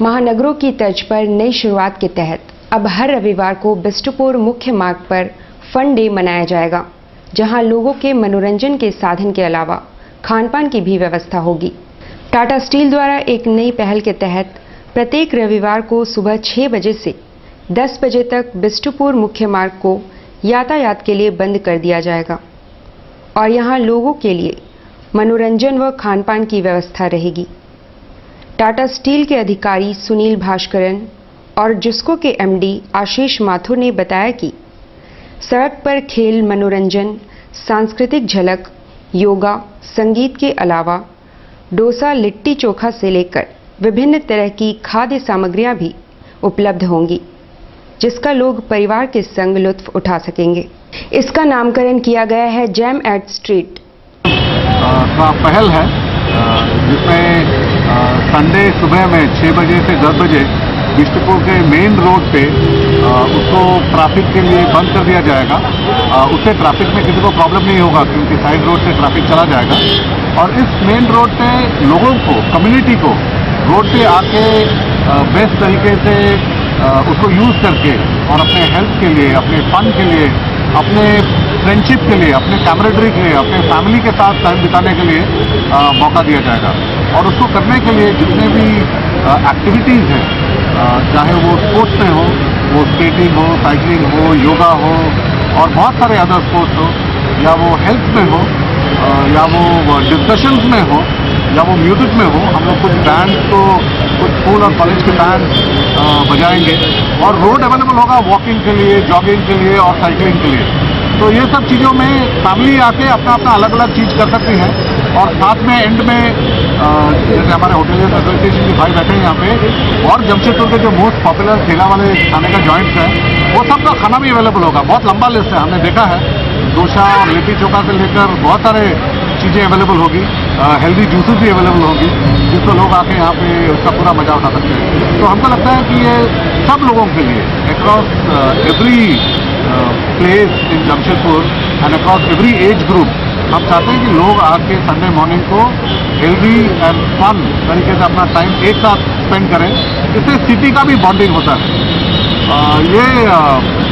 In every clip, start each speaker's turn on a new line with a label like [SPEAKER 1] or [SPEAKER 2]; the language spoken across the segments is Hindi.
[SPEAKER 1] महानगरों की तर्ज पर नई शुरुआत के तहत अब हर रविवार को बिष्टुपुर मुख्य मार्ग पर फन डे मनाया जाएगा, जहां लोगों के मनोरंजन के साधन के अलावा खान-पान की भी व्यवस्था होगी। टाटा स्टील द्वारा एक नई पहल के तहत प्रत्येक रविवार को सुबह 6 बजे से 10 बजे तक बिष्टुपुर मुख्य मार्ग को यातायात के लिए बंद कर दिया जाएगा और यहां लोगों के लिए मनोरंजन व खान-पान की व्यवस्था रहेगी। टाटा स्टील के अधिकारी सुनील भास्करन और जिस्को के एमडी आशीष माथुर ने बताया कि सड़क पर खेल, मनोरंजन, सांस्कृतिक झलक, योगा, संगीत के अलावा डोसा, लिट्टी चोखा से लेकर विभिन्न तरह की खाद्य सामग्रियां भी उपलब्ध होंगी, जिसका लोग परिवार के संग लुत्फ उठा सकेंगे। इसका नामकरण किया गया है जैम एट स्ट्रीट
[SPEAKER 2] का पहल है, जिसमें संडे सुबह में 6 बजे से 10 बजे बिष्टुपुर के मेन रोड पे उसको ट्रैफिक के लिए बंद कर दिया जाएगा। उससे ट्रैफिक में किसी को प्रॉब्लम नहीं होगा, क्योंकि साइड रोड से ट्रैफिक चला जाएगा। और इस मेन रोड पे लोगों को, कम्युनिटी को रोड पे आके बेस्ट तरीके से उसको यूज़ करके और अपने हेल्थ के लिए, अपने फन के लिए, अपने फ्रेंडशिप के लिए, अपने कैमरेडरी के लिए, अपने फैमिली के साथ टाइम बिताने के लिए मौका दिया जाएगा। और उसको करने के लिए जितने भी एक्टिविटीज़ हैं, चाहे वो स्पोर्ट्स में हो, वो स्केटिंग हो, साइकिलिंग हो, योगा हो और बहुत सारे अदर स्पोर्ट्स हो, या वो हेल्थ में हो, या वो डिस्कशंस में हो, या वो म्यूजिक में हो, हम लोग कुछ बैंड को, कुछ स्कूल और कॉलेज के बैंड बजाएंगे और रोड अवेलेबल होगा वॉकिंग के लिए, जॉगिंग के लिए और साइकिलिंग के लिए। तो ये सब चीज़ों में फैमिली आके अपना अपना अलग अलग चीज़ कर सकती है। और साथ में एंड में जैसे हमारे होटलियर्स एसोसिएशन के भाई बैठे हैं यहाँ पे, और जमशेदपुर के जो मोस्ट पॉपुलर ठेला वाले खाने का जॉइंट्स हैं, वो सब का खाना भी अवेलेबल होगा। बहुत लंबा लिस्ट है, हमने देखा है। डोसा और लिट्टी चोखा से लेकर बहुत सारे चीज़ें अवेलेबल होगी। हेल्दी जूसेस भी अवेलेबल होगी, जिसको लोग आके यहाँ पे उसका पूरा मजा उठा सकते हैं। तो हमको लगता है कि ये सब लोगों के लिए across every place in Jamshedpur and across every age group, हम चाहते हैं कि लोग आके संडे मॉर्निंग को हेल्दी एंड फन तरीके से अपना टाइम एक साथ स्पेंड करें। इससे सिटी का भी बॉन्डिंग होता है। ये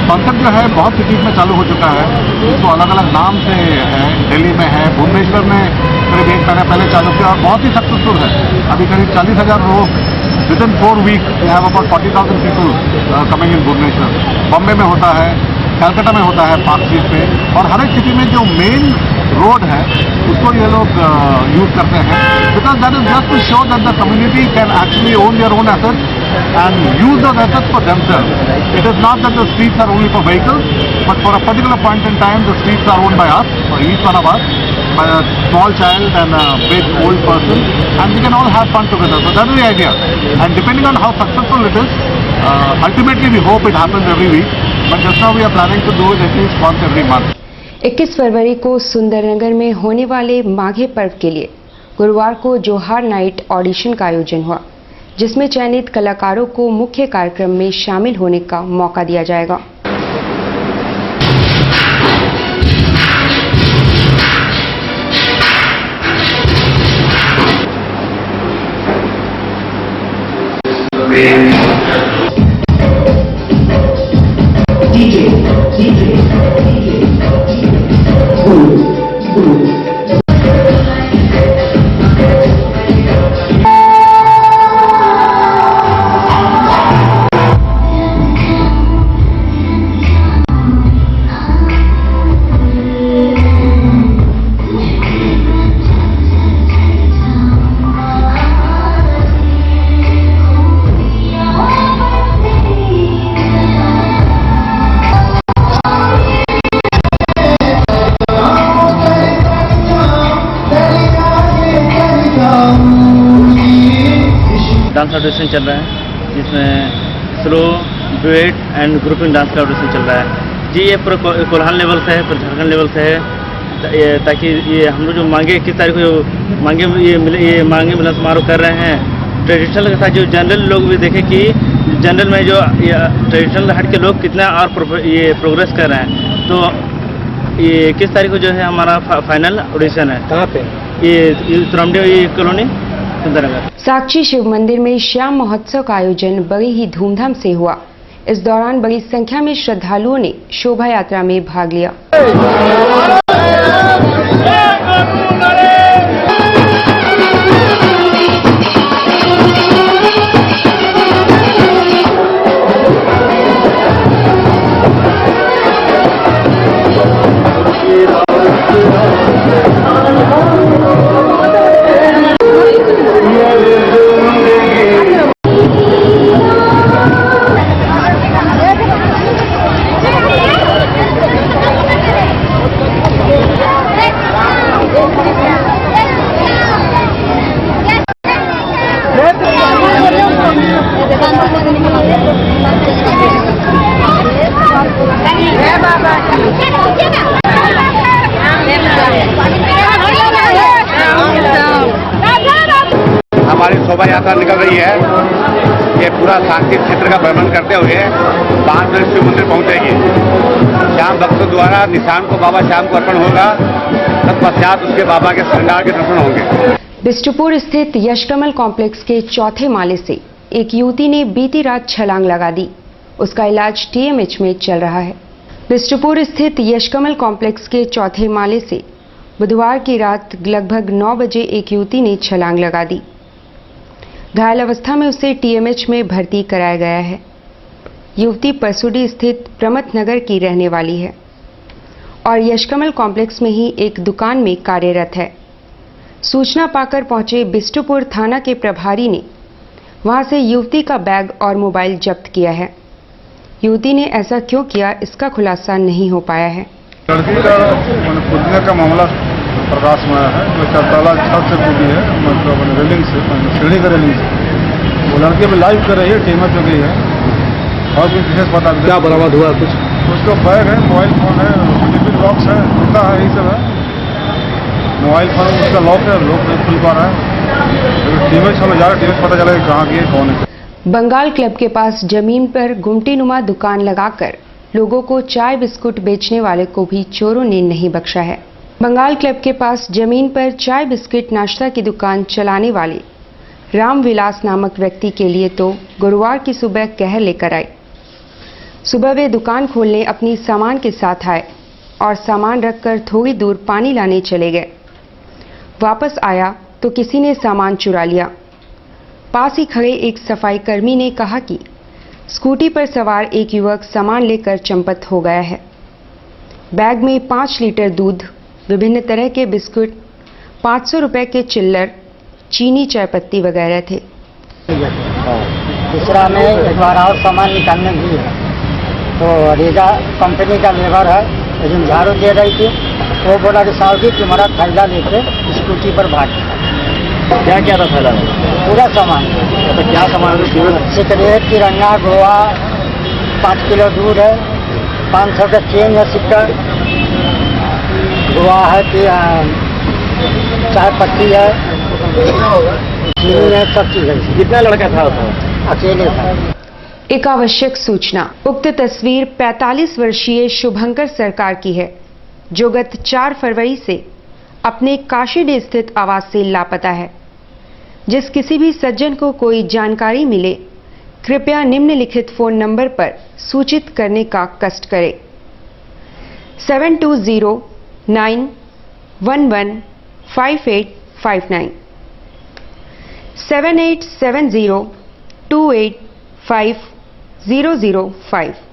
[SPEAKER 2] कॉन्सेप्ट जो है बहुत सिटीज में चालू हो चुका है, इसको अलग अलग नाम से है। दिल्ली में है, भुवनेश्वर में करीब 1 महीना पहले चालू किया और बहुत ही सक्सेसफुल है। अभी करीब 40,000 लोग within 4 weeks we have about 40,000 people coming in Bhubaneswar. Bombay में होता है, कलकत्ता में होता है पार्क स्ट्रीट पे, और हर एक सिटी में जो मेन रोड है उसको ये लोग यूज करते हैं, because that is just to show that the community can actually own their own assets and use those assets for themselves. It is not that the streets are only for vehicles, but for a particular point in time, the streets are owned by us, or each one of us, by a small child and a big old person, and we can all have fun together. So that is the idea. And depending on how successful it is, ultimately we hope it happens every week, but just now we are planning to do it at least once every month.
[SPEAKER 1] 21 फरवरी को सुंदरनगर में होने वाले माघे पर्व के लिए गुरुवार को जोहार नाइट ऑडिशन का आयोजन हुआ, जिसमें चयनित कलाकारों को मुख्य कार्यक्रम में शामिल होने का मौका दिया जाएगा।
[SPEAKER 3] डांस ऑडिशन चल रहा है, जिसमें slow, duet and grouping dance का ऑडिशन चल रहा है जी। ये पूरा कोल्हान लेवल से है, पूरा झारखंड लेवल से है, ताकि ये हम लोग जो मांगे 21 तारीख को मांगे मिलन समारोह कर रहे हैं ट्रेडिशनल के साथ, जो जनरल लोग भी देखें कि जनरल में जो ट्रेडिशनल हट के लोग कितना और ये प्रोग्रेस कर रहे हैं। तो ये 21 तारीख को जो है हमारा फाइनल ऑडिशन है।
[SPEAKER 4] कहाँ पे?
[SPEAKER 3] ये तुरमडी कॉलोनी सुंदरनगर।
[SPEAKER 1] साक्षी शिव मंदिर में श्याम महोत्सव का आयोजन बड़ी ही धूमधाम से हुआ। इस दौरान बड़ी संख्या में श्रद्धालुओं ने शोभा यात्रा में भाग लिया।
[SPEAKER 4] हमारी शोभा यात्रा निकल रही है। ये पूरा शांति क्षेत्र का भ्रमण करते हुए 5 बजे शिव मंदिर पहुंचेगी। श्याम भक्तों द्वारा निशान को बाबा श्याम को अर्पण होगा। तत्पश्चात उसके बाबा के श्रृंगार के दर्शन होंगे।
[SPEAKER 1] बिष्टुपुर स्थित यशकमल कॉम्प्लेक्स के चौथे माले से एक युवती ने बीती रात छलांग लगा दी। उसका इलाज TMH में चल रहा है। बिष्टुपुर स्थित यशकमल कॉम्प्लेक्स के चौथे माले से बुधवार की रात लगभग 9 बजे एक युवती ने छलांग लगा दी। घायल अवस्था में उसे TMH में भर्ती कराया गया है। युवती परसुडी स्थित प्रमथ नगर की रहने वाली है और यशकमल कॉम्प्लेक्स में ही एक दुकान में कार्यरत है। सूचना पाकर पहुंचे बिष्टुपुर थाना के प्रभारी ने वहां से युवती का बैग और मोबाइल जब्त किया है। युवती ने ऐसा क्यों किया, इसका खुलासा नहीं हो पाया है।
[SPEAKER 5] लड़की का कूदने का मामला प्रकाश में आया है। जो 4 ताला छत से कूदी है, मतलब रेलिंग से, सीढ़ी का रेलिंग से। वो लड़की भी लाइव कर रही है, टीमत हो गई है। और कुछ विशेष पता क्या बरामद हुआ? कुछ उसका बैग है, मोबाइल फोन है, टिफिन बॉक्स है, जूता है, यही सब है। मोबाइल फोन उसका लॉक है, लॉक नहीं खुल पा रहा है। टीमत हमें जा रहा है, टीमत पता चला कहाँ की है, कौन है।
[SPEAKER 1] बंगाल क्लब के पास जमीन पर गुमटीनुमा दुकान लगाकर लोगों को चाय बिस्कुट बेचने वाले को भी चोरों ने नहीं बख्शा है। बंगाल क्लब के पास जमीन पर चाय बिस्किट नाश्ता की दुकान चलाने वाले रामविलास नामक व्यक्ति के लिए तो गुरुवार की सुबह कहर लेकर आए। सुबह वे दुकान खोलने अपनी सामान के साथ आए और सामान रखकर थोड़ी दूर पानी लाने चले गए। वापस आया तो किसी ने सामान चुरा लिया। पास ही खड़े एक सफाई कर्मी ने कहा कि स्कूटी पर सवार एक युवक सामान लेकर चंपत हो गया है। बैग में 5 लीटर दूध, विभिन्न तरह के बिस्कुट, 500 रुपए के चिल्लर, चीनी, चाय पत्ती वगैरह थे।
[SPEAKER 6] दूसरा में एक बार और सामान निकालने गई है तो रीगा कंपनी का लेबर है, लेकिन झाड़ू दे रही थी। वो बोला कि साहब जी तुम्हारा थैला लेके स्कूटी पर भाग गया।
[SPEAKER 3] क्या क्या था थैला में?
[SPEAKER 6] पूरा सामान।
[SPEAKER 3] तो क्या सामान?
[SPEAKER 6] सिगरेट, तिरंगा, गोवा, 5 किलो दूध है, 500 का चेन है, सिक्का, गोवा है, चाय पत्ती है, चीनी है, सब चीज़ है।
[SPEAKER 3] कितना लड़का था उसमें?
[SPEAKER 6] अकेले था।
[SPEAKER 1] एक आवश्यक सूचना। उक्त तस्वीर 45 वर्षीय शुभंकर सरकार की है, जो गत 4 फरवरी से अपने काशीडे स्थित आवास से लापता है। जिस किसी भी सज्जन को कोई जानकारी मिले, कृपया निम्नलिखित फोन नंबर पर सूचित करने का कष्ट करें। 7209115859 7870285005।